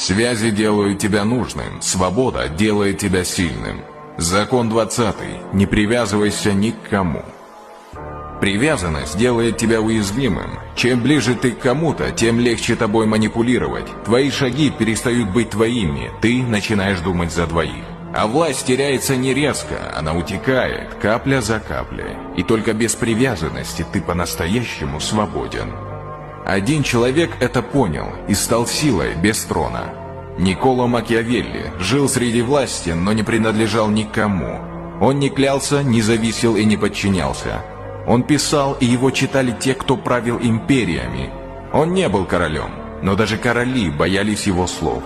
Связи делают тебя нужным, свобода делает тебя сильным. Закон 20. Не привязывайся ни к кому. Привязанность делает тебя уязвимым. Чем ближе ты к кому-то, тем легче тобой манипулировать. Твои шаги перестают быть твоими, ты начинаешь думать за двоих. А власть теряется не резко, она утекает, капля за каплей. И только без привязанности ты по-настоящему свободен. Один человек это понял и стал силой без трона. Никколо Макиавелли жил среди власти, но не принадлежал никому. Он не клялся, не зависел и не подчинялся. Он писал, и его читали те, кто правил империями. Он не был королем, но даже короли боялись его слов.